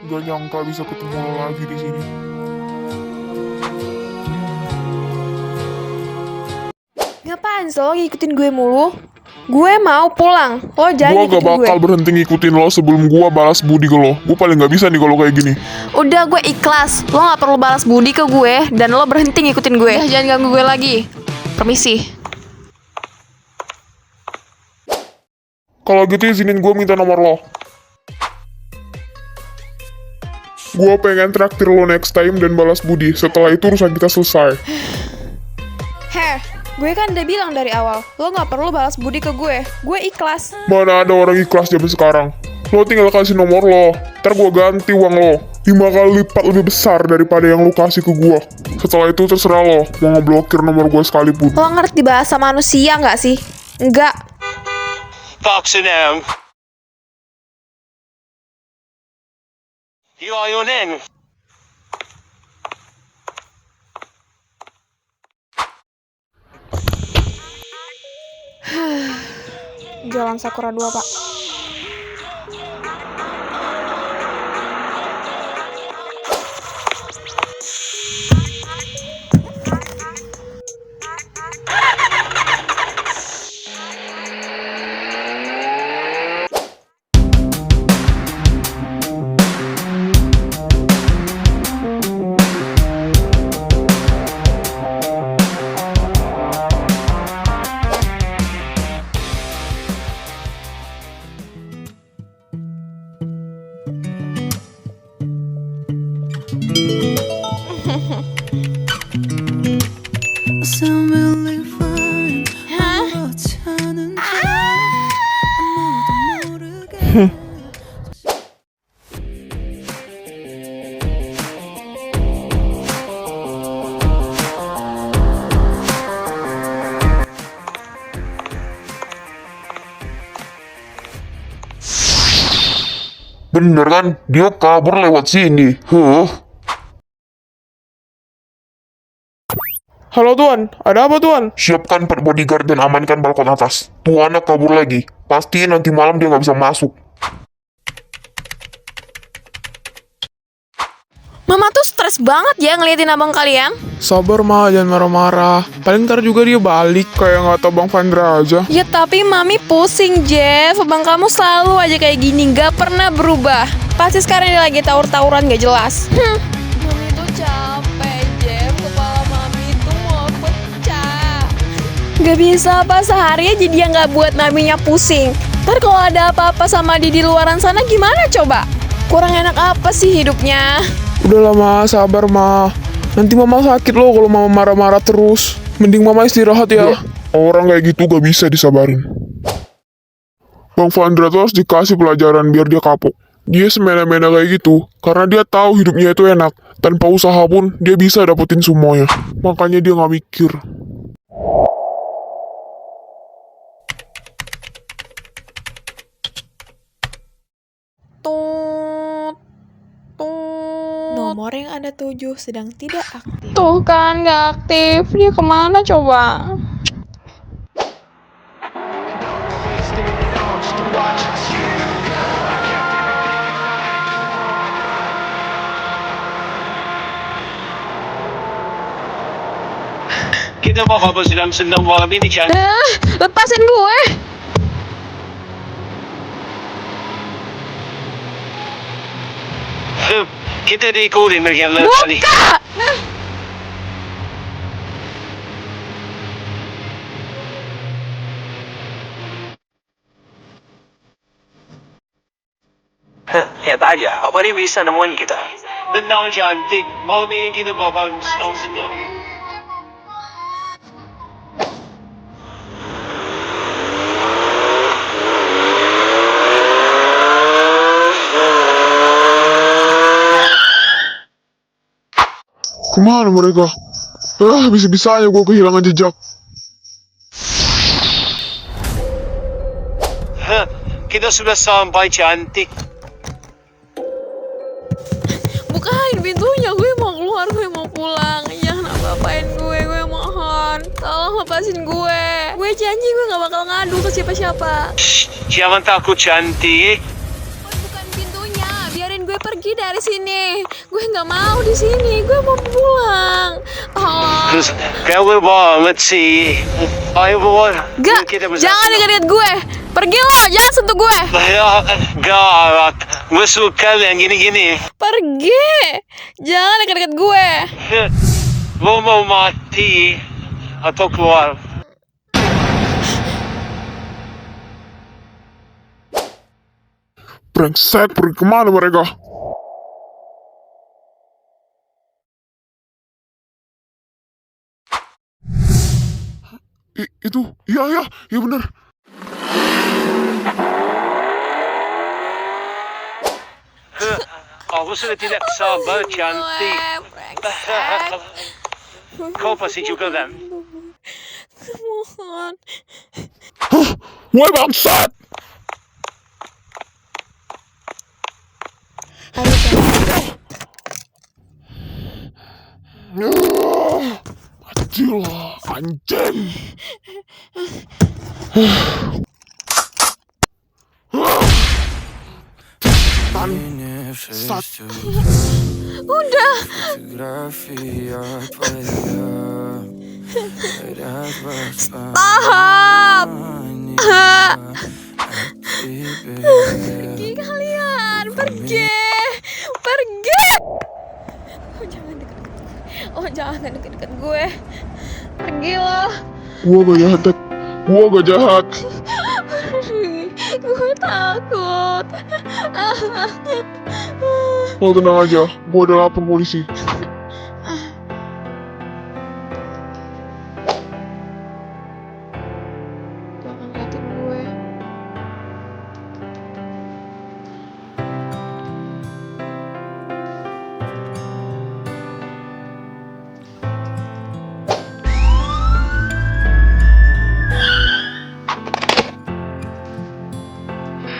Gak nyangka bisa ketemu lo lagi di sini. Ngapain sih lo ngikutin gue mulu? Gue mau pulang. Lo jangan Gua gak ngikutin gue. bakal berhenti ngikutin lo sebelum gua balas budi ke lo. Gue paling gak bisa nih kalau kayak gini. Udah, gue ikhlas. Lo gak perlu balas budi ke gue. Dan lo berhenti ngikutin gue. Udah, jangan ganggu gue lagi. Permisi. Kalau gitu izinin gue minta nomor lo. Gue pengen traktir lo next time dan balas budi. Setelah itu urusan kita selesai. Heh, gue kan udah bilang dari awal. Lo gak perlu balas budi ke gue. Gue ikhlas. Mana ada orang ikhlas zaman sekarang. Lo tinggal kasih nomor lo. Ntar gue ganti uang lo 5 kali lipat lebih besar daripada yang lo kasih ke gue. Setelah itu terserah lo mau ngeblokir nomor gue sekalipun. Lo ngerti bahasa manusia gak sih? Enggak. Boxer down. You are your name. Jalan Sakura 2, Pak. Bener kan? Dia kabur lewat sini. Halo Tuan, ada apa Tuan? Siapkan 4 bodyguard dan amankan balkon atas. Tuh anak kabur lagi. Pastiin nanti malam dia nggak bisa masuk. Mama tuh stres banget ya ngeliatin abang kalian. Sabar Ma, jangan marah-marah. Paling ntar juga dia balik. Kayak nggak tau Bang Vandra aja. Ya tapi Mami pusing, Jeff. Abang kamu selalu aja kayak gini, gak pernah berubah. Pasti sekarang dia lagi tawur-tawuran gak jelas. Mami tuh capek, Jeff. Kepala Mami tuh mau pecah. Gak bisa apa sehari aja dia gak buat Maminya pusing. Ntar kalau ada apa-apa sama dia di luaran sana gimana coba? Kurang enak apa sih hidupnya? Udahlah Ma, sabar Ma. Nanti Mama sakit loh kalau Mama marah-marah terus. Mending Mama istirahat ya. Orang kayak gitu gak bisa disabarin. Bang Vandra tuh harus dikasih pelajaran biar dia kapok. Dia semena-mena kayak gitu karena dia tahu hidupnya itu enak. Tanpa usaha pun dia bisa dapetin semuanya. Makanya dia gak mikir. Nomor yang Anda tuju sedang tidak aktif. Tuh kan gak aktif, dia kemana coba? Kita mau apa sedang senang malam ini, Chan? Lepasin gue! Kita diikutin bagian lewat tadi. Buka! Lihat aja, apa dia bisa nemuin kita? Tenang cantik, malam ini kita bakal senang-senang. Kemana mereka? Bisa-bisanya gue kehilangan jejak. Kita sudah sampai, cantik. Bukain pintunya, gue mau keluar, gue mau pulang. Jangan apa-apain gue mohon. Tolong lepasin gue. Gue janji gue gak bakal ngadu ke siapa-siapa. Jangan takut, cantik. Bukan pintunya, biarin gue pergi. pergi dari sini. Gue nggak mau di sini. Gue mau pulang. Oh. Terus kamu banget sih. Ayo bawa. Gak, jangan deket-deket gue. Pergi lo, jangan sentuh gue. Ya, gak. Gue suka yang gini-gini. Pergi. Jangan deket-deket gue. Lo mau mati atau keluar? Brengsek, pergi kemana mereka? Itu, iya bener. Aku sudah tidak sabar, cantik. Brengsek. Kau pasti juga kan? Mohon. Woi bangsat! Mati lah, anjing. Sat. Udah. Stop. Pergi kalian, pergi. Oh jangan deket-deket gue. Pergi lo. Gua gak jahat, Tek. Gua gak jahat. Gue takut. Lo tenang aja, gua udah lapor polisi. Jangan liatin gue.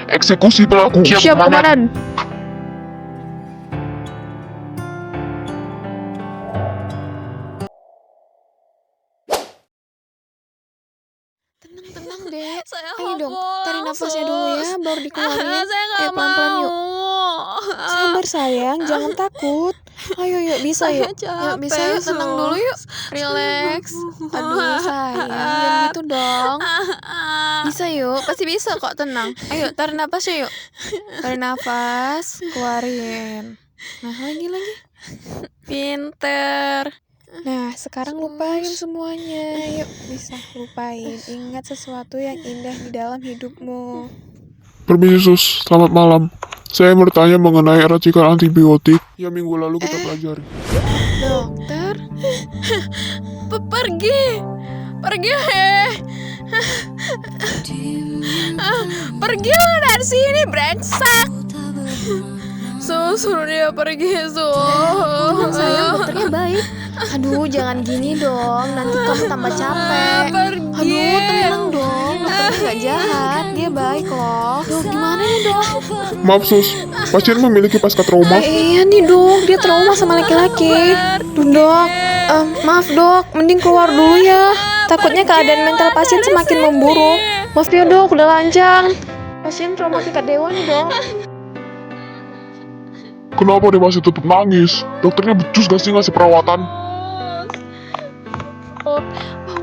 Eksekusi pelaku. Siap komandan. Tenang dek. Ayo dong, tarik nafasnya dulu ya, baru dikeluarin. Ayo pelan-pelan yuk. Sabar sayang, jangan takut. Ayo yuk, bisa yuk. Yuk bisa yuk, tenang dulu yuk. Relax. Aduh sayang, jangan gitu dong. Bisa yuk, pasti bisa kok, tenang. Ayo tarik nafasnya yuk. Tarik nafas, keluarin. Nah lagi. Pinter. Nah, sekarang lupain semuanya. Yuk, bisa lupain. Ingat sesuatu yang indah di dalam hidupmu. Permisi sus, selamat malam. Saya bertanya mengenai racikan antibiotik yang minggu lalu kita pelajari. Dokter? Pergi. Pergi lo dari sini, brengsek. Suruh dia pergi, sayang, dokternya baik. Aduh, jangan gini dong. Nanti kamu tambah capek. Aduh, tenang dong. Dokternya gak jahat. Dia baik loh. Dok, gimana nih, Dok? Maaf sus, pasien memiliki pasca trauma. Iya nih, Dok. Dia trauma sama laki-laki. Duh, Dok. Maaf, Dok. Mending keluar dulu ya. Takutnya keadaan mental pasien semakin memburuk. Maaf ya, Dok. Udah lancang. Pasien trauma tingkat dewa nih, Dok. Kenapa dia masih tetap nangis? Dokternya becus gak sih ngasih perawatan?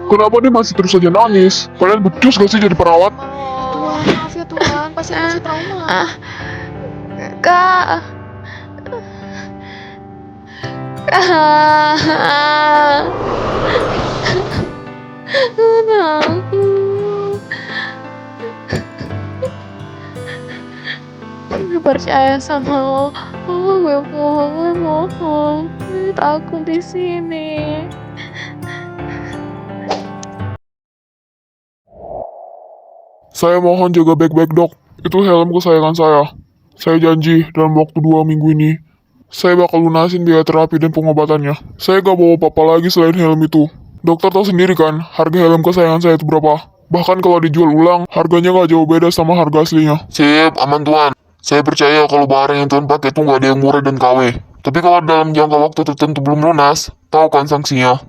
Kenapa dia masih terus saja nangis? Kalian becus gak sih jadi perawat? Tuhan, maaf ya Tuhan. Pasien masih trauma. Kak. Gue percaya sama lo. Gue mohon. Takut di sini. Saya mohon jaga baik-baik dok. Itu helm kesayangan saya. Saya janji dalam waktu 2 minggu ini, saya bakal lunasin biaya terapi dan pengobatannya. Saya gak bawa apa-apa lagi selain helm itu. Dokter tahu sendiri kan, harga helm kesayangan saya itu berapa? Bahkan kalau dijual ulang, harganya gak jauh beda sama harga aslinya. Sip, aman Tuan. Saya percaya kalau barang yang Tuan pakai itu nggak ada yang murah dan KW. Tapi kalau dalam jangka waktu tertentu belum lunas, tahu kan sanksinya?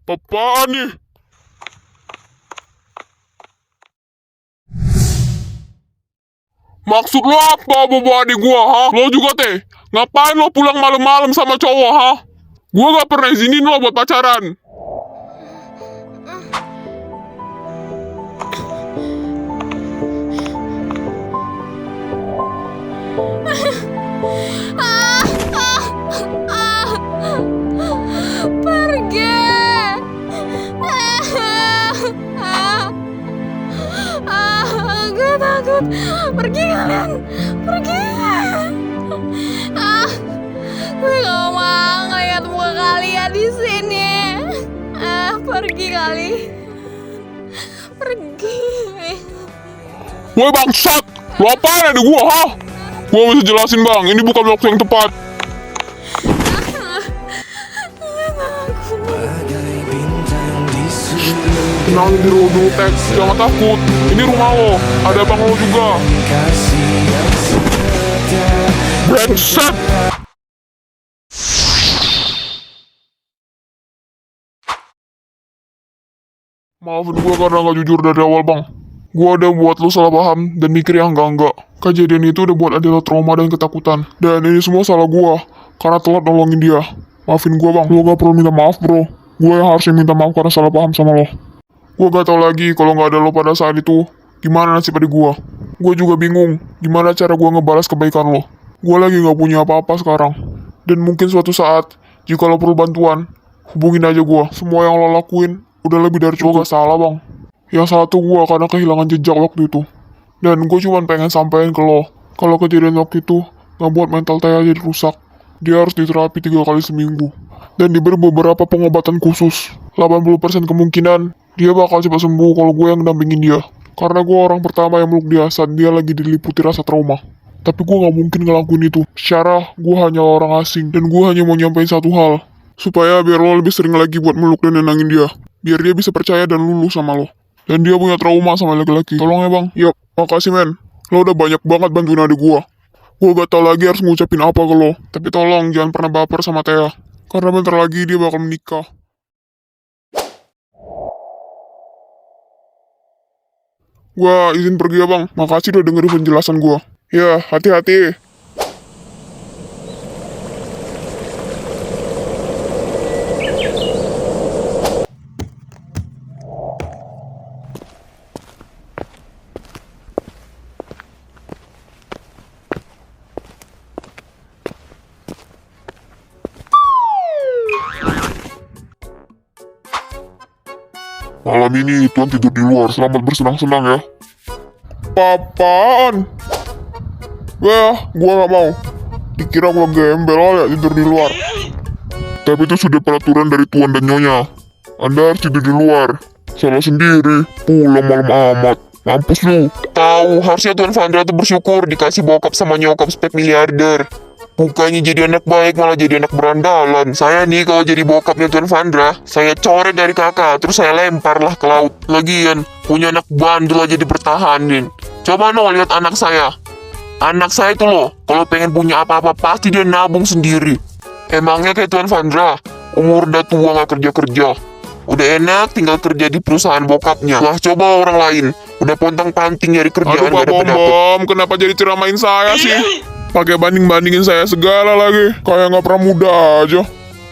Apaan nih? Maksud lo apa bawa adik gua, ha? Lo juga teh, ngapain lo pulang malam-malam sama cowok, ha? Gua gak pernah izinin lo buat pacaran. Pergi. Gue takut. Pergi kalian. Pergi. Gue gak mau ngeliat muka kalian di sini. Pergi kali. Pergi. Woi bangsat, lo apaan adik gua, ha? Gua bisa jelasin bang, ini bukan waktu yang tepat. Tenang dulu Tek, jangan takut. Ini rumah lo, ada abang lo juga. Bangsat! Maafin gue karena gak jujur dari awal bang. Gue udah buat lo salah paham dan mikir yang enggak-enggak. Kejadian itu udah buat Adek lo trauma dan ketakutan. Dan ini semua salah gue, karena telat nolongin dia. Maafin gue bang, lo gak perlu minta maaf bro. Gue yang harusnya minta maaf karena salah paham sama lo. Gue gak tau lagi kalau gak ada lo pada saat itu, gimana nasib adik gue. Gue juga bingung, gimana cara gue ngebalas kebaikan lo. Gue lagi gak punya apa-apa sekarang. Dan mungkin suatu saat, jika lo perlu bantuan, hubungin aja gue. Semua yang lo lakuin udah lebih dari cukup. Gak salah bang. Yang salah tuh gue karena kehilangan jejak waktu itu. Dan gue cuma pengen sampein ke lo, kalau kejadian waktu itu gak buat mental Taya jadi rusak. Dia harus diterapi 3 kali seminggu. Dan diberi beberapa pengobatan khusus. 80% kemungkinan dia bakal cepat sembuh kalau gue yang dampingin dia. Karena gue orang pertama yang meluk dia saat dia lagi diliputi rasa trauma. Tapi gue gak mungkin ngelakuin itu. Secara gue hanya orang asing. Dan gue hanya mau nyampein satu hal. Supaya biar lo lebih sering lagi buat meluk dan nenangin dia. Biar dia bisa percaya dan luluh sama lo. Dan dia punya trauma sama laki-laki. Tolong ya bang. Yap, makasih men. Lo udah banyak banget bantuin adik gue. Gue gak tau lagi harus ngucapin apa ke lo. Tapi tolong jangan pernah baper sama Taya. Karena bentar lagi dia bakal menikah. Gua izin pergi ya bang. Makasih udah dengerin penjelasan gua. Ya, hati-hati. Malam ini Tuan tidur di luar, selamat bersenang-senang ya. Apaan? Wah, gua gak mau. Dikira gua gembel ya tidur di luar. Tapi itu sudah peraturan dari Tuan dan Nyonya. Anda harus tidur di luar. Salah sendiri, pulang malam amat. Mampus lu. Tahu, harusnya Tuan Vandra tuh bersyukur dikasih bokap sama nyokap spek miliarder. Bukannya jadi anak baik malah jadi anak berandalan. Saya nih kalau jadi bokapnya Tuan Vandra, saya coret dari kakak, terus saya lempar lah ke laut. Lagian, punya anak bandel aja dipertahanin. Coba no lihat anak saya. Anak saya itu loh, kalau pengen punya apa-apa pasti dia nabung sendiri. Emangnya kayak Tuan Vandra, umur udah tua gak kerja-kerja. Udah enak tinggal kerja di perusahaan bokapnya. Lah coba orang lain, udah pontang-panting nyari kerjaan Aduh Pak gak dapet-dapet. Bom, kenapa jadi ceramain saya sih? Pakai banding-bandingin saya segala lagi. Kayak gak pernah muda aja.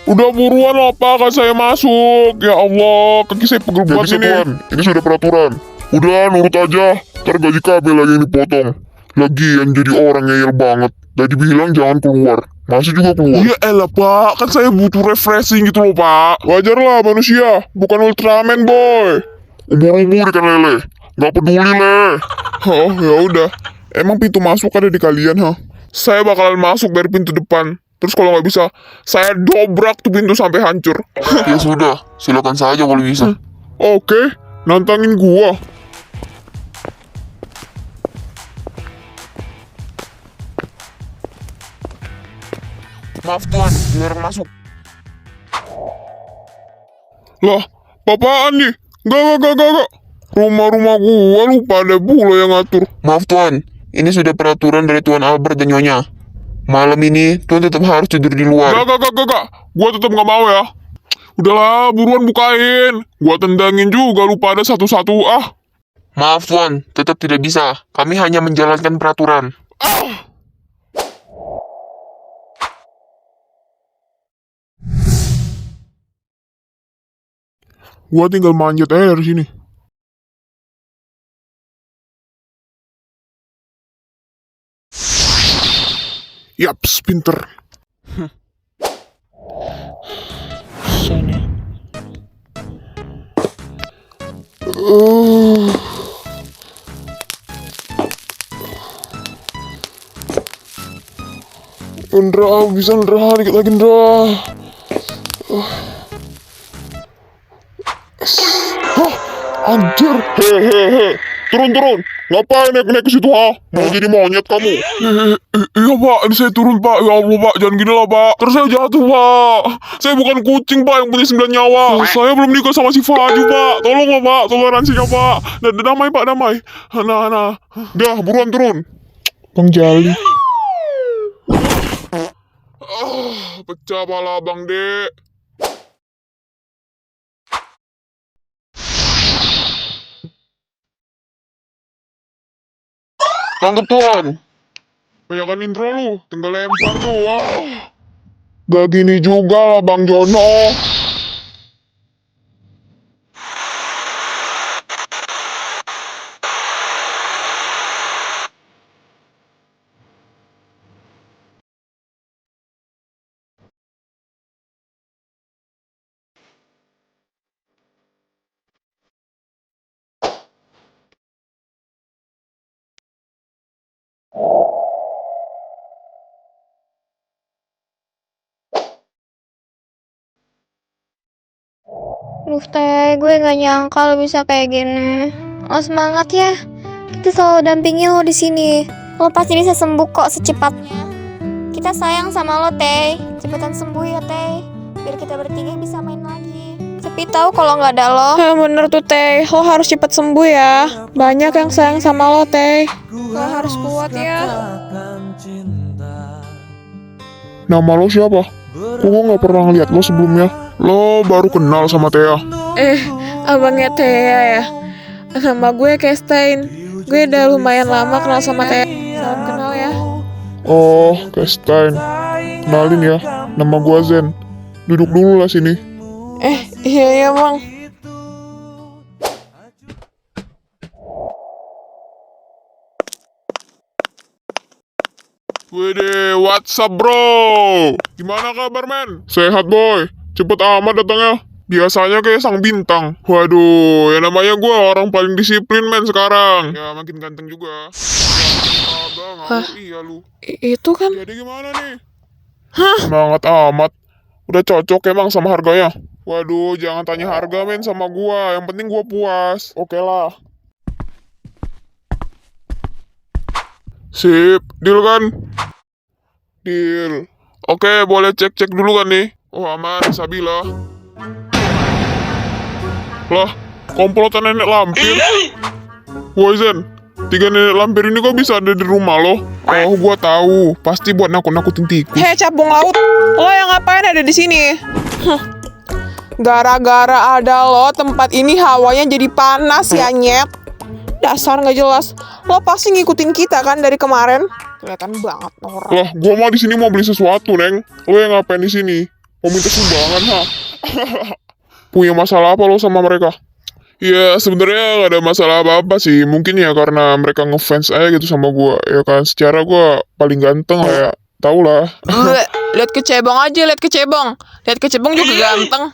Udah buruan apa kan saya masuk. Ya Allah, kaki saya pegel Gak banget bisa ini. Tuan, ini sudah peraturan. Udah nurut aja, ntar gaji KB lagi yang dipotong. Lagian jadi orang ngeyel banget. Tadi bilang jangan keluar, masih juga keluar. Ya elah Pak, kan saya butuh refreshing gitu loh Pak. Wajar lah manusia, bukan Ultraman boy. Umur-umur ikan lele, gak peduli le. Oh ya udah, emang pintu masuk ada di kalian ha? Saya bakalan masuk dari pintu depan. Terus kalau nggak bisa, saya dobrak tuh pintu sampai hancur. Ya sudah, silakan saja kalau bisa. Oke, nantangin gua. Maaf Tuan, dilarang masuk. Lah, apaan nih? Gak. Rumah-rumah gua lupa ada bule yang ngatur. Maaf Tuan, ini sudah peraturan dari Tuan Albert dan Nyonya. Malam ini Tuan tetap harus tidur di luar. Gak. Gua tetap nggak mau ya. Udahlah, buruan bukain. Gua tendangin juga lu pada satu-satu, ah. Maaf Tuan, tetap tidak bisa. Kami hanya menjalankan peraturan. Gua tinggal manjat aja dari sini. Yaps, pinter. Sana. Indra, bisa Indra, dikit lagi Indra. Hah, anjir, hehehe. Turun. Ngapain naik ke situ, ha? Mau jadi monyet kamu? Iya, Pak. Ini saya turun, Pak. Ya Allah, Pak. Jangan gini lah, Pak. Terus saya jatuh, Pak. Saya bukan kucing, Pak, yang punya 9 nyawa. Saya belum nikah sama si Faju, Pak. Tolong, Pak. Toleransinya, Pak. Damai, Pak. Damai. Nah. Dah, buruan turun. Bang Jali. Pecah pala, Bang Dek. Tangkap Tuan. Banyakan intro lu, tinggal lempar doang. Gak gini juga lah Bang Jono. Duh Teh, gue gak nyangka lo bisa kayak gini. Lo semangat ya. Kita selalu dampingin lo di sini. Lo pasti bisa sembuh kok secepatnya. Kita sayang sama lo Teh. Cepetan sembuh ya Teh. Biar kita bertiga bisa main lagi. Sepi tahu kalau nggak ada lo. Bener tuh Teh, lo harus cepet sembuh ya. Banyak yang sayang sama lo Teh. Lo harus kuat ya. Nama lo siapa? Kok gue gak pernah ngeliat lo sebelumnya? Lo baru kenal sama Thea? Abangnya Thea ya. Nama gue Kestein. Gue udah lumayan lama kenal sama Thea. Salam kenal ya. Oh, Kestein. Kenalin ya, nama gue Zen. Duduk dulu lah sini. Iya bang. Wede, what's up bro? Gimana kabar men? Sehat boy? Cepet amat datangnya. Biasanya kayak sang bintang. Waduh, ya namanya gue orang paling disiplin men sekarang. Ya makin ganteng juga. Iya lu. Itu kan. Jadi gimana nih? Semangat amat. Udah cocok emang sama harganya? Waduh, jangan tanya harga men sama gua. Yang penting gua puas. Oke lah. Sip, deal kan? Deal. Oke, boleh cek-cek dulu kan nih? Oh aman, Sabila. Lah, komplotan nenek lampir. Woi Zen, 3 nenek lampir ini kok bisa ada di rumah lo? Oh, gua tahu. Pasti buat nakut-nakutin tikus. Hei capung laut, lo yang ngapain ada di sini? Gara-gara ada lo, tempat ini hawanya jadi panas ya nyet. Dasar nggak jelas. Lo pasti ngikutin kita kan dari kemarin? Kelihatan banget orang. Lah, gua mah di sini mau beli sesuatu, Neng. Lo yang ngapain di sini? Mau minta sumbangan, ha? Punya masalah apa lo sama mereka? Ya, sebenarnya gak ada masalah apa-apa sih. Mungkin ya karena mereka ngefans aja gitu sama gua. Ya kan, secara gua paling ganteng lah ya. Tau lah. Lihat kecebong aja, lihat kecebong. Lihat kecebong juga ganteng.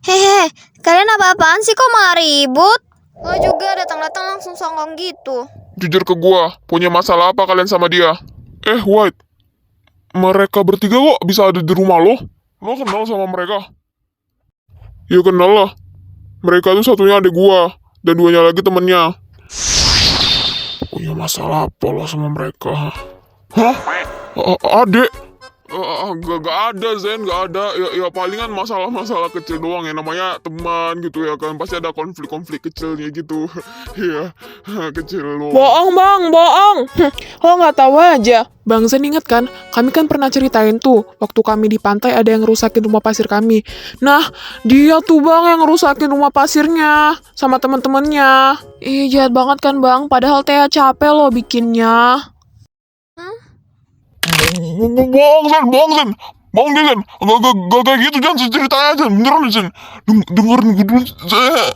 Hehe, kalian apa-apaan sih kok malah ribut? Lo juga datang-datang langsung songong gitu. Jujur ke gua, punya masalah apa kalian sama dia? White. Mereka bertiga kok bisa ada di rumah lo? Lo kenal sama mereka? Ya kenal lah. Mereka tuh satunya adik gua, dan 2-nya lagi temennya. Punya masalah apa lo sama mereka? Hah? Adek? Gak ada Zen, gak ada. Ya palingan masalah-masalah kecil doang ya, namanya teman gitu ya kan. Pasti ada konflik-konflik kecilnya gitu. Iya, kecil doang. Bohong bang, bohong. Lo nggak tahu aja. Bang Zen inget kan, kami kan pernah ceritain tuh, waktu kami di pantai ada yang rusakin rumah pasir kami. Nah, dia tuh bang yang rusakin rumah pasirnya sama temen-temennya. Ih, jahat banget kan bang, padahal Tia capek loh bikinnya. Bohong Zen, bohong Zen. Bohong deh Zen. Gak kayak gitu Zen, ceritanya Zen. Beneran Zen. Dengerin gue dulu Zen.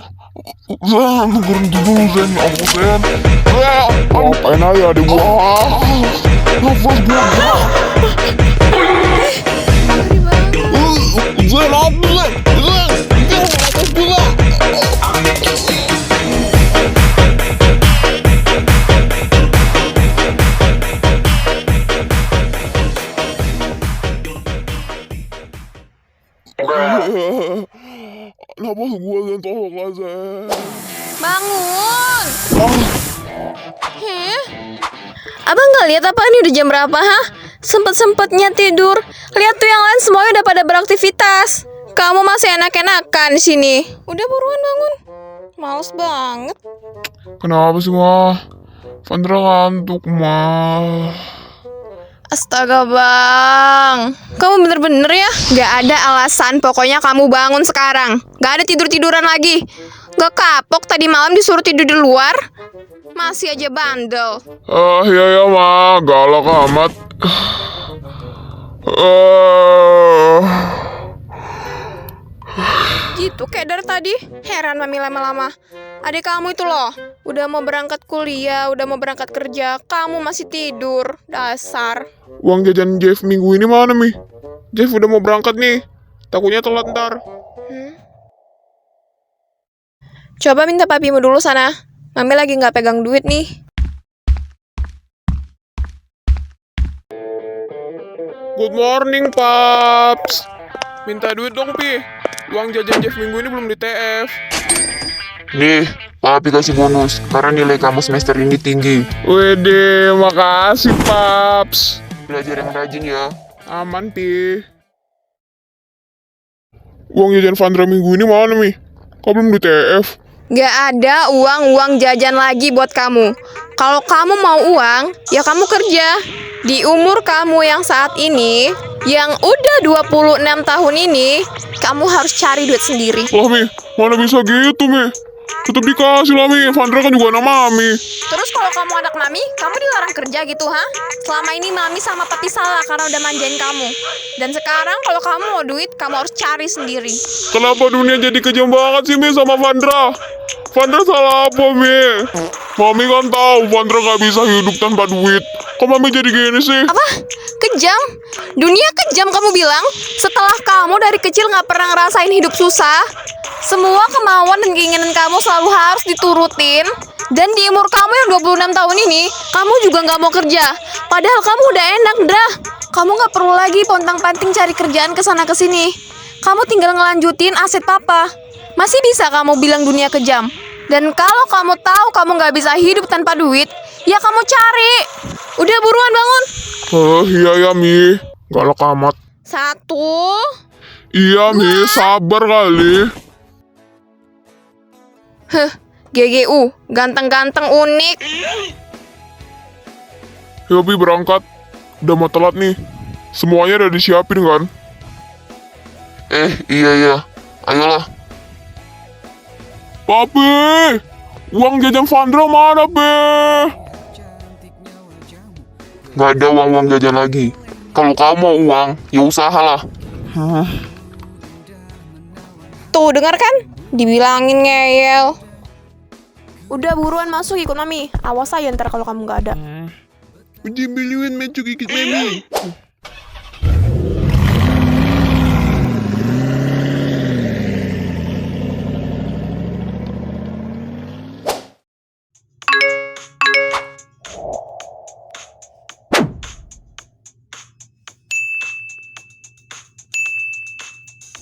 Dengerin dulu Zen. Aku Zen. Apain aja adek gua. Nafas gua. Zen, apa Zen? Nafas gua. Nafas gua Zen, tolong Zen. Bangun! Heh? Abang nggak lihat apa ini udah jam berapa, ha? Sempet-sempetnya tidur. Lihat tuh yang lain semuanya udah pada beraktivitas. Kamu masih enak-enakan di sini. Udah buruan bangun. Males banget. Kenapa sih mah? Vandra ngantuk mah. Astaga bang, kamu bener-bener ya? Gak ada alasan, pokoknya kamu bangun sekarang. Gak ada tidur-tiduran lagi. Gak kapok tadi malam disuruh tidur di luar. Masih aja bandel. Iya mah, galak amat. Gitu kayak dari tadi. Heran mami lama-lama. Adik kamu itu loh, udah mau berangkat kuliah, udah mau berangkat kerja, kamu masih tidur. Dasar. Uang jajan Jeff minggu ini mana Mi? Jeff udah mau berangkat nih. Takutnya telat ntar. Coba minta papimu dulu sana. Mami lagi nggak pegang duit nih. Good morning, Paps. Minta duit dong, Pi. Uang jajan Jeff minggu ini belum di TF. Nih, papi kasih bonus karena nilai kamu semester ini tinggi. Wede, makasih, Paps. Belajar yang rajin ya. Aman, Pi. Uang jajan Vandra minggu ini mana, Mi? Kok belum di TF? Gak ada uang jajan lagi buat kamu. Kalau kamu mau uang, ya kamu kerja. Di umur kamu yang saat ini, yang udah 26 tahun ini, kamu harus cari duit sendiri. Lah, Mi, mana bisa gitu, Mi? Tetep dikasih lah, Mi. Vandra kan juga anak Mami. Terus kalau kamu anak mami, kamu dilarang kerja gitu, ha? Selama ini mami sama papi salah karena udah manjain kamu. Dan sekarang kalau kamu mau duit, kamu harus cari sendiri. Kenapa dunia jadi kejam banget sih, Mi, sama Vandra? Vandra salah apa, Mi? Mami kan tahu Vandra gak bisa hidup tanpa duit. Kok Mami jadi gini sih? Apa? Kejam? Dunia kejam kamu bilang? Setelah kamu dari kecil gak pernah ngerasain hidup susah, semua kemauan dan keinginan kamu selalu harus diturutin. Dan di umur kamu yang 26 tahun ini, kamu juga gak mau kerja. Padahal kamu udah enak, dah. Kamu gak perlu lagi pontang-panting cari kerjaan kesana kesini. Kamu tinggal ngelanjutin aset papa. Masih bisa kamu bilang dunia kejam. Dan kalau kamu tahu kamu gak bisa hidup tanpa duit, ya kamu cari. Udah buruan bangun. Iya ya, Mi. Galak amat. 1. Iya, Mi. Sabar kali. GGU, ganteng-ganteng unik. Yuk, Pi, berangkat. Udah mau telat nih. Semuanya udah disiapin kan? Iya. Ayolah. Papi! Uang jajan Vandra mana, Pi? Gak ada uang jajan lagi. Kalau kamu mau uang, ya usahalah. Tuh, dengar kan? Dibilangin ngeyel. Udah buruan masuk ikut mami. Awas aja ntar kalau kamu gak ada. Uji biliwin mecu gigit Mami.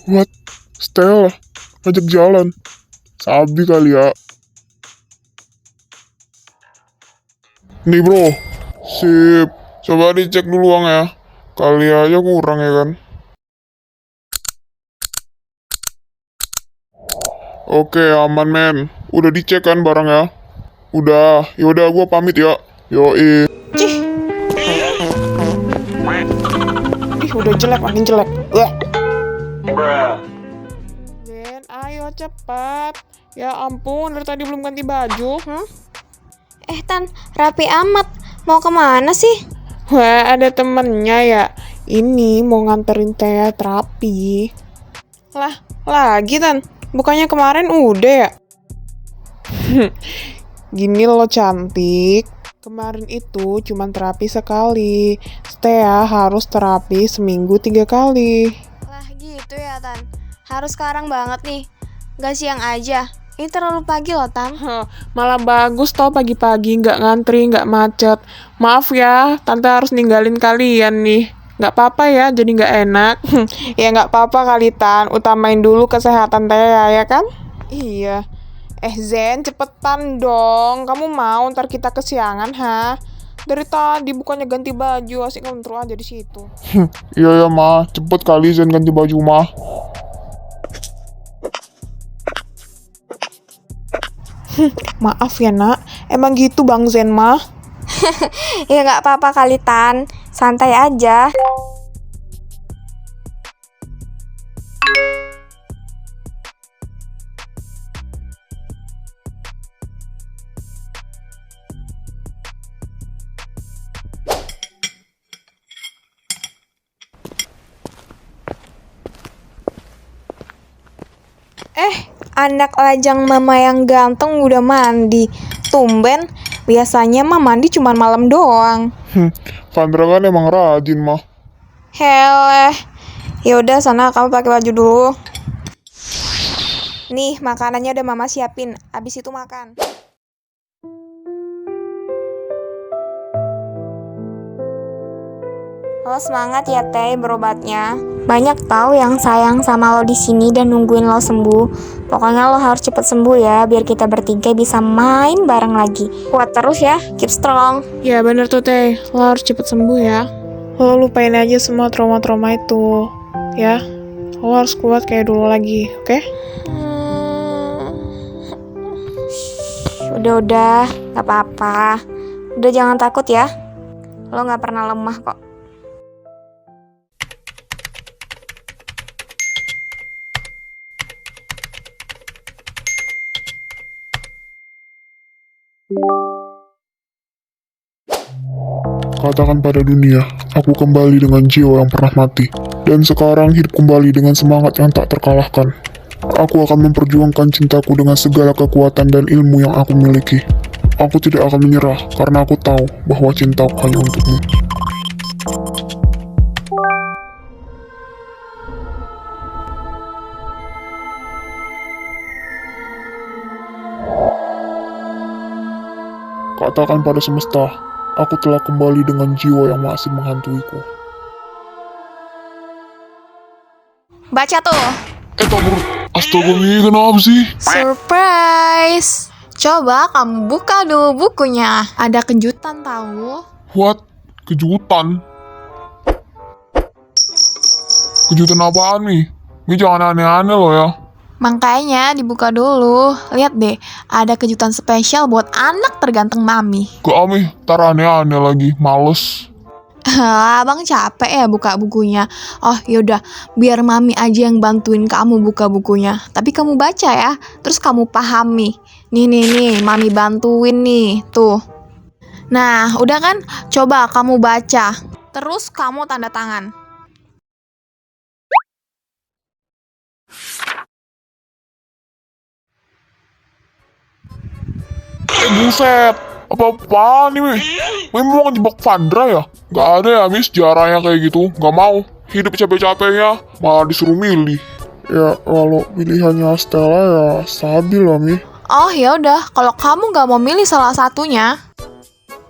What? Stella ngajak jalan. Sabi kali ya. Nih bro. Sip. Coba dicek dulu uang ya. Kali aja kurang ya kan. Oke, aman men. Udah dicek kan barangnya? Udah, yaudah gua pamit ya. Yoi. Ih, udah jelek, makin jelek. Wah. Bruh. Zen, ayo cepat. Ya ampun, dari tadi belum ganti baju. Tan, rapi amat. Mau kemana sih? Wah, ada temennya ya. Ini mau nganterin Thea terapi. Lah, lagi Tan. Bukannya kemarin udah ya? Gini loh cantik. Kemarin itu cuman terapi sekali. Thea harus terapi seminggu 3 kali. Lah gitu ya Tan. Harus sekarang banget nih. Gak siang aja. Ini terlalu pagi loh Tan. Malah bagus tau pagi-pagi, nggak ngantri, nggak macet. Maaf ya, tante harus ninggalin kalian nih. Nggak apa-apa ya, jadi nggak enak. Ya nggak apa-apa kali Tan, utamain dulu kesehatan Thea ya kan? Iya. Zen, cepetan dong. Kamu mau ntar kita kesiangan, ha? Dari tadi bukannya ganti baju, asik ngelentur aja di situ. Iya ya mah, cepet kali Zen ganti baju mah. Maaf ya nak, emang gitu Bang Zen mah. Ya nggak apa-apa kali Tan. Santai aja. Anak lajang mama yang ganteng udah mandi. Tumben, biasanya mah mandi cuma malam doang. Vandra kan emang rajin mah. Heleh. Yaudah sana kamu pakai baju dulu. Nih, makanannya udah mama siapin. Abis itu makan. Lo semangat ya Teh berobatnya. Banyak tahu yang sayang sama lo di sini dan nungguin lo sembuh. Pokoknya lo harus cepet sembuh ya, biar kita bertiga bisa main bareng lagi. Kuat terus ya, keep strong. Ya bener tuh Teh, lo harus cepet sembuh ya. Lo lupain aja semua trauma-trauma itu, ya. Lo harus kuat kayak dulu lagi, oke? Udah, gak apa-apa. Udah jangan takut ya. Lo gak pernah lemah kok. Katakan pada dunia, aku kembali dengan jiwa yang pernah mati. Dan sekarang hidup kembali dengan semangat yang tak terkalahkan. Aku akan memperjuangkan cintaku dengan segala kekuatan dan ilmu yang aku miliki. Aku tidak akan menyerah karena aku tahu bahwa cintaku hanya untukmu. Katakan pada semesta, aku telah kembali dengan jiwa yang masih menghantuiku. Baca tuh. Tabur, astaga Mi, kenapa sih? Surprise. Coba kamu buka dulu bukunya. Ada kejutan tahu. What? Kejutan? Kejutan apaan Mi? Mi jangan aneh-aneh loh ya. Makanya dibuka dulu. Lihat deh, ada kejutan spesial buat anak terganteng mami. Gak Mi, ntar aneh-aneh lagi, males. Abang capek ya buka bukunya. Oh yaudah, biar mami aja yang bantuin kamu buka bukunya. Tapi kamu baca ya, terus kamu pahami. Nih, mami bantuin nih, tuh. Nah, udah kan? Coba kamu baca. Terus kamu tanda tangan. Buset, apa-apaan nih Mi? Mi mau ngejebak Vandra ya? Gak ada ya Mi sejarahnya kayak gitu, gak mau. Hidup capek-capeknya, malah disuruh milih. Ya, kalau pilihannya Stella ya stabil lah Mi. Oh ya udah, kalau kamu gak mau milih salah satunya,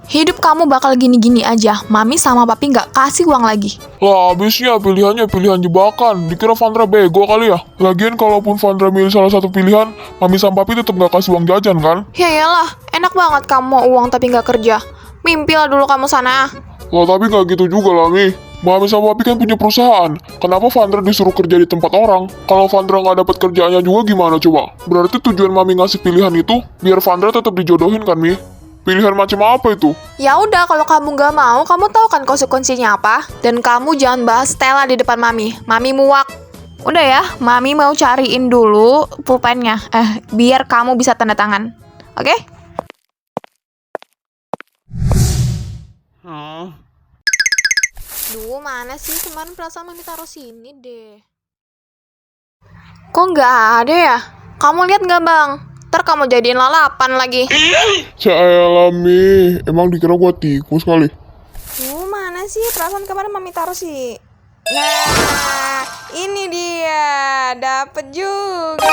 hidup kamu bakal gini-gini aja. Mami sama papi gak kasih uang lagi. Lah abisnya pilihannya pilihan jebakan. Dikira Vandra bego kali ya? Lagian kalaupun Vandra milih salah satu pilihan, Mami sama Papi tetap gak kasih uang jajan kan? Ya iyalah, enak banget kamu mau uang tapi gak kerja. Mimpilah dulu kamu sana. Lah tapi gak gitu juga lah Mi. Mami sama papi kan punya perusahaan. Kenapa Vandra disuruh kerja di tempat orang? Kalau Vandra nggak dapat kerjaannya juga gimana coba? Berarti tujuan Mami ngasih pilihan itu biar Vandra tetap dijodohin kan, Mi? Pilihan macam apa itu? Ya udah, kalau kamu nggak mau, kamu tahu kan konsekuensinya apa? Dan kamu jangan bahas Stella di depan Mami. Mami muak. Udah ya, Mami mau cariin dulu pulpennya. Biar kamu bisa tanda tangan. Oke? Duh, mana sih? Kemarin perasaan Mami taruh sini deh. Kok nggak ada ya? Kamu lihat nggak, Bang? Ntar kamu jadiin lalapan lagi. Saya Mi, emang dikira gua tikus kali. Mana sih? Perasaan kemarin Mami taruh sih. Nah, ini dia. Dapet juga.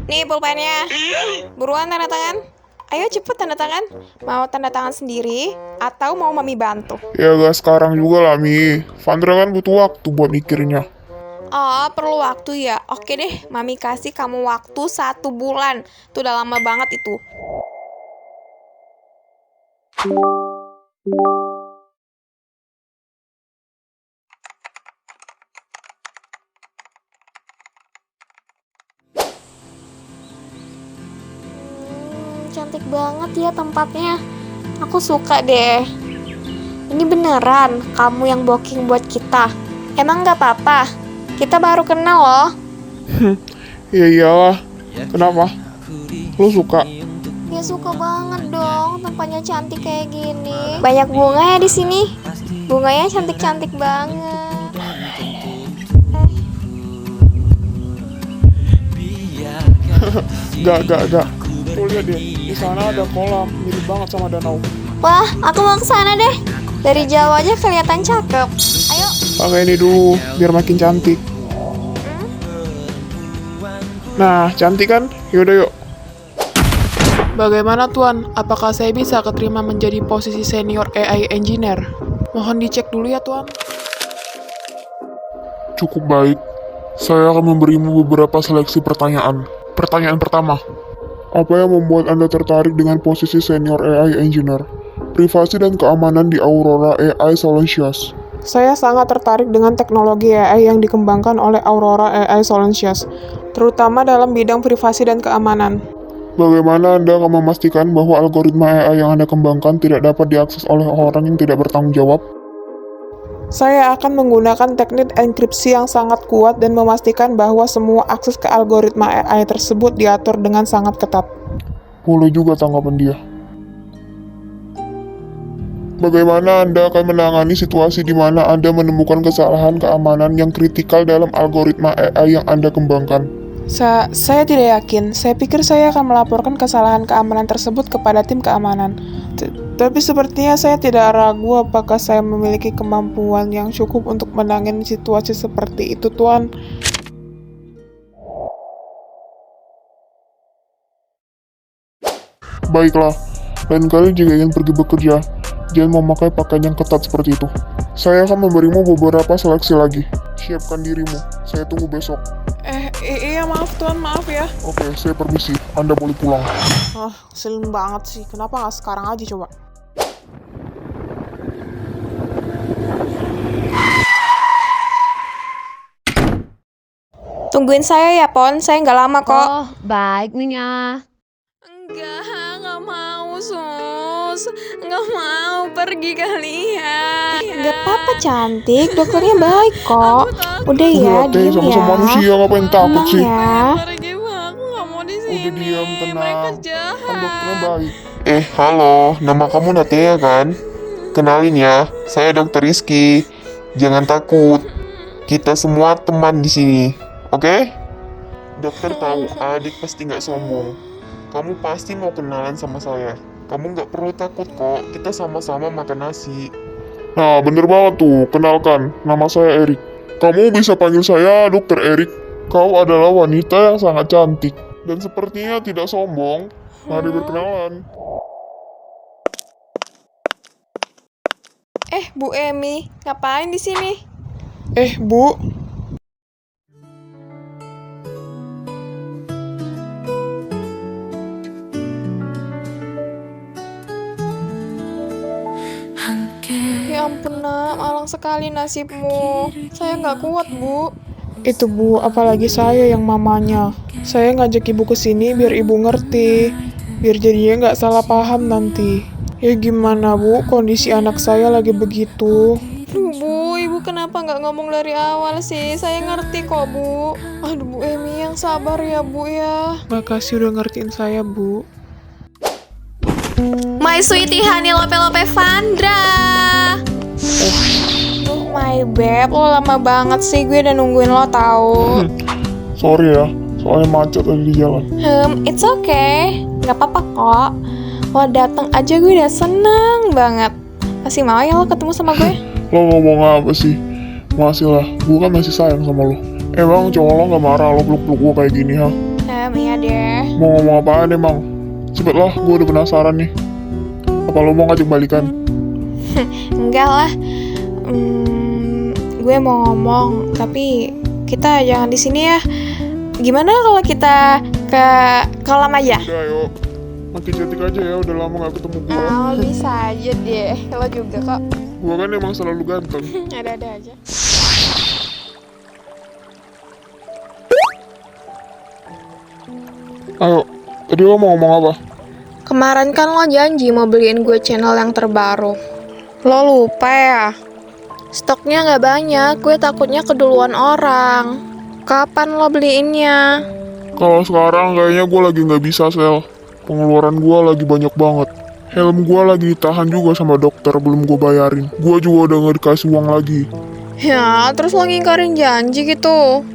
Nih pulpennya. Buruan tanda tangan. Ayo cepet tanda tangan. Mau tanda tangan sendiri atau mau Mami bantu? Ya gak sekarang juga lah, Mi. Vandra kan butuh waktu buat mikirnya. Oh, perlu waktu ya? Oke deh, Mami kasih kamu waktu 1 bulan. Itu udah lama banget itu. Cantik banget ya tempatnya. Aku suka deh. Ini beneran kamu yang booking buat kita? Emang nggak apa-apa? Kita baru kenal loh. Ya iyalah. Kenapa? Lu suka? Ya suka banget dong, tempatnya cantik kayak gini. Banyak bunga ya di sini. Bunganya cantik-cantik banget. Gak. Tuh lihat deh, di sana ada kolam, mirip banget sama danau. Wah, aku mau ke sana deh. Dari jauh aja kelihatan cakep. Ayo. Pakai ini dulu, biar makin cantik. Nah, cantik kan? Yaudah yuk. Bagaimana Tuan? Apakah saya bisa keterima menjadi posisi senior AI engineer? Mohon dicek dulu ya Tuan. Cukup baik. Saya akan memberimu beberapa seleksi pertanyaan. Pertanyaan pertama. Apa yang membuat Anda tertarik dengan posisi senior AI engineer? Privasi dan keamanan di Aurora AI Solutions. Saya sangat tertarik dengan teknologi AI yang dikembangkan oleh Aurora AI Solutions, terutama dalam bidang privasi dan keamanan. Bagaimana Anda akan memastikan bahwa algoritma AI yang Anda kembangkan tidak dapat diakses oleh orang yang tidak bertanggung jawab? Saya akan menggunakan teknik enkripsi yang sangat kuat dan memastikan bahwa semua akses ke algoritma AI tersebut diatur dengan sangat ketat. Boleh juga tanggapan dia. Bagaimana Anda akan menangani situasi di mana Anda menemukan kesalahan keamanan yang kritikal dalam algoritma AI yang Anda kembangkan? Saya tidak yakin. Saya pikir saya akan melaporkan kesalahan keamanan tersebut kepada tim keamanan. Tapi sepertinya saya tidak ragu apakah saya memiliki kemampuan yang cukup untuk menangani situasi seperti itu, Tuan. Baiklah, lain kali jika ingin pergi bekerja, jangan memakai pakaian yang ketat seperti itu. Saya akan memberimu beberapa seleksi lagi. Siapkan dirimu, saya tunggu besok. Iya maaf Tuan, maaf ya. Oke, saya permisi. Anda boleh pulang. Ngeselin banget sih. Kenapa nggak sekarang aja coba? Tungguin saya ya, Pon. Saya nggak lama kok. Oh, baik Nyonya. Nggak mau, Sus. Nggak mau pergi kalian. Nggak apa-apa cantik, dokternya baik kok. Udah ya, Udah, Teh, diem sama-sama ya. manusia, ngapain takut Tenang sih? ya. Pergi, Bang. Aku nggak mau di sini. Udah diam, tenang. Kan jahat. dokternya baik. Halo, nama kamu Natea kan? Kenalin ya, saya Dokter Rizky. Jangan takut, kita semua teman di sini, oke? Dokter tahu adik pasti nggak sombong. Kamu pasti mau kenalan sama saya. Kamu nggak perlu takut kok, kita sama-sama makan nasi. Nah, bener banget tuh. Kenalkan, nama saya Erik. Kamu bisa panggil saya Dokter Erik. Kau adalah wanita yang sangat cantik. Dan sepertinya tidak sombong. Mari berkenalan. Bu Emi, ngapain di sini? Bu. 함께 sekali nasibmu. Saya nggak kuat, Bu. Itu Bu, apalagi saya yang mamanya. Saya ngajak ibu ke sini biar ibu ngerti. Biar jadinya nggak salah paham nanti. Ya gimana Bu, kondisi anak saya lagi begitu. Duh, Bu, Ibu kenapa nggak ngomong dari awal sih? Saya ngerti kok, Bu. Aduh, Bu Emi, yang sabar ya, Bu ya. Makasih udah ngertiin saya Bu. My sweetie honey lope-lope Vandra. Duh, my babe, lo lama banget sih. Gue udah nungguin lo tau. Sorry ya, soalnya macet tadi di jalan. It's okay. Nggak apa-apa kok. Lo dateng aja gue udah seneng banget. Masih mau ya lo ketemu sama gue? Lo ngomong apa sih? Masih lah, gue kan masih sayang sama lo. Emang cowok lo gak marah lo peluk-peluk gue kayak gini, ha? Iya deh. Mau ngomong apaan emang? Cepet lah, gue udah penasaran nih. Apa lo mau ngajak balikan? Enggak lah. Gue mau ngomong, tapi kita jangan di sini ya. Gimana kalau kita ke kolam aja? Udah ayo, makin cantik aja ya, udah lama gak ketemu gue. Bisa aja deh. Lo juga kok. Gue kan emang selalu ganteng. Ada-ada aja. Ayo, tadi lo mau ngomong apa? Kemarin kan lo janji mau beliin gue channel yang terbaru. Lo lupa ya? Stoknya nggak banyak, gue takutnya keduluan orang. Kapan lo beliinnya? Kalau sekarang kayaknya gue lagi nggak bisa, Sel. Pengeluaran gue lagi banyak banget. Helm gue lagi ditahan juga sama dokter, belum gue bayarin. Gue juga udah nggak dikasih uang lagi. Ya, terus lo ngingkarin janji gitu.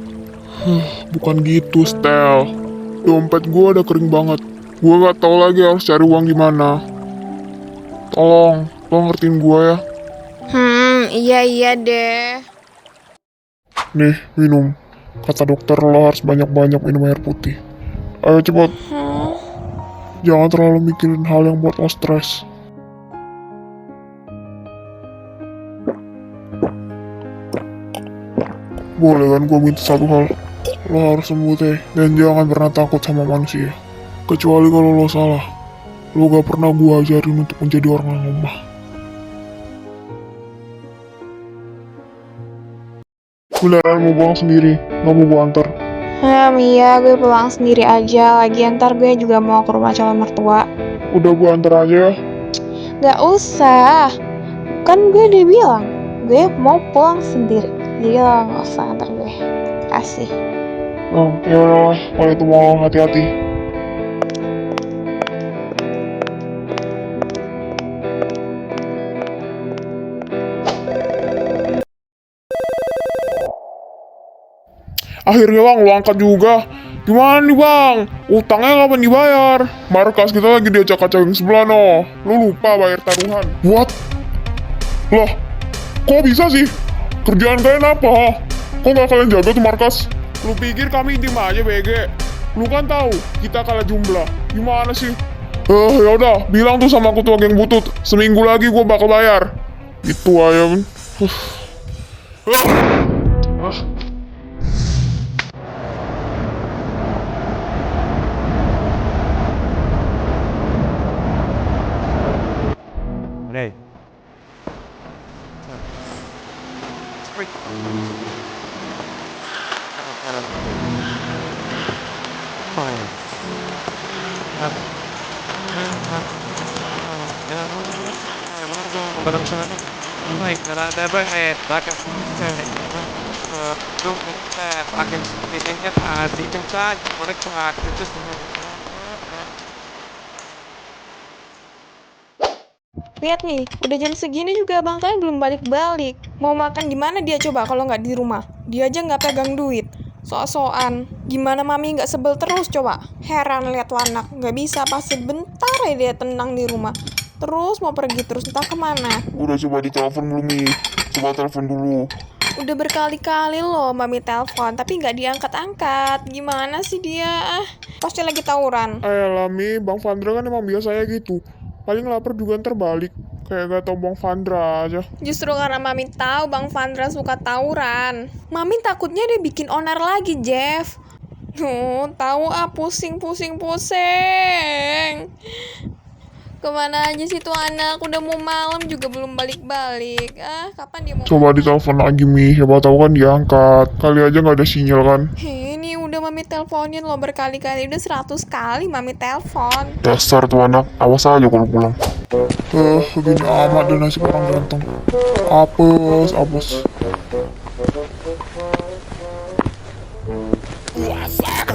Bukan gitu, Stel. Dompet gue udah kering banget. Gue gak tahu lagi harus cari uang gimana. Tolong, lo ngertiin gue ya. Iya deh. Nih, minum. Kata dokter lo harus banyak-banyak minum air putih. Ayo cepet. Jangan terlalu mikirin hal yang buat lo stres. Boleh kan gue minta satu hal? Lo harus sembuh teh, dan jangan pernah takut sama manusia. Kecuali kalau lo salah. Lo gak pernah gue ajarin untuk menjadi orang yang lemah. Beneran mau pulang sendiri, gak mau gue antar. Iya, gue pulang sendiri aja. Lagi ntar gue juga mau ke rumah calon mertua. Udah gue antar aja ya. Gak usah. Kan gue udah bilang, gue mau pulang sendiri. Jadi lo gak usah antar gue. Kasih. Oh, ya udah, kalau itu mau hati-hati. Akhirnya bang, lo angkat juga. Gimana nih bang? Utangnya kapan dibayar? Markas kita lagi diacak-acakin sebelah no. Lo lupa bayar taruhan. What? Loh, kok bisa sih? Kerjaan kalian apa? Kok gak kalian jaga tuh markas? Lu pikir kami diem aja BG? Lu kan tahu kita kalah jumlah. Gimana sih? Ya udah, bilang tuh sama ketua geng butut. Seminggu lagi gua bakal bayar. Itu ayam. Hey. Lihat nih, udah jam segini juga abang kalian belum balik-balik. Mau makan di mana dia coba kalau nggak di rumah? Dia aja nggak pegang duit. Sok-sokan. Gimana mami nggak sebel terus coba? Heran lihat tuh anak. Nggak bisa pas sebentar ya dia tenang di rumah. Terus mau pergi terus entah kemana. Udah coba ditelepon belum nih? Coba telepon dulu. Udah berkali-kali loh mami telepon, tapi nggak diangkat-angkat. Gimana sih dia? Pasti lagi tawuran. Ayolah Mi, Bang Vandra kan emang biasanya gitu. Paling lapar juga ntar balik. Kayak gak tau Bang Vandra aja. Justru karena mami tahu Bang Vandra suka tawuran. Mami takutnya dia bikin onar lagi, Jeff. Tahu pusing. Kemana aja sih tuh anak? Udah mau malam juga belum balik-balik. Kapan dia mau? Coba ditelepon lagi, Mi. Siapa tahu kan diangkat. Kali aja nggak ada sinyal kan. Ini udah mami teleponin lo berkali-kali. Udah 100 kali mami telepon. Dasar tuh anak, awas aja kalau pulang. Gini amat dan nasib orang ganteng. Apes.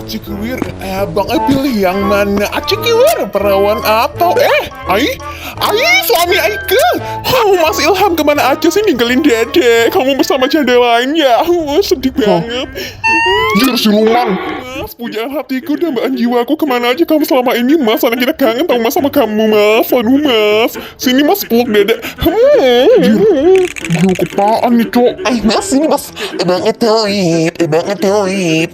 Cikewir, abang pilih yang mana? Cikewir, perawan atau suami Aike. Mas Ilham kemana aja sih ninggalin dede? Kamu bersama janda lainnya. Sedih banget. Jir si Luman. Mas, punya hatiku dan mbak jiwaku kemana aja kamu selama ini, Mas? Anak kita kangen tau Mas sama kamu, Mas. Aduh, Mas. Sini Mas, peluk dede. Jir, belum kepaan nih, Cok. Mas, ini mas, ibangnya toib.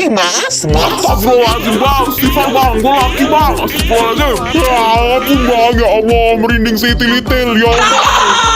Mas. Astagfirullahaladzim bang, istighfar bang, gue laki bang. Astagfirullahaladzim. Ya ampun bang, ya Allah, merinding si tilitil, ya Allah.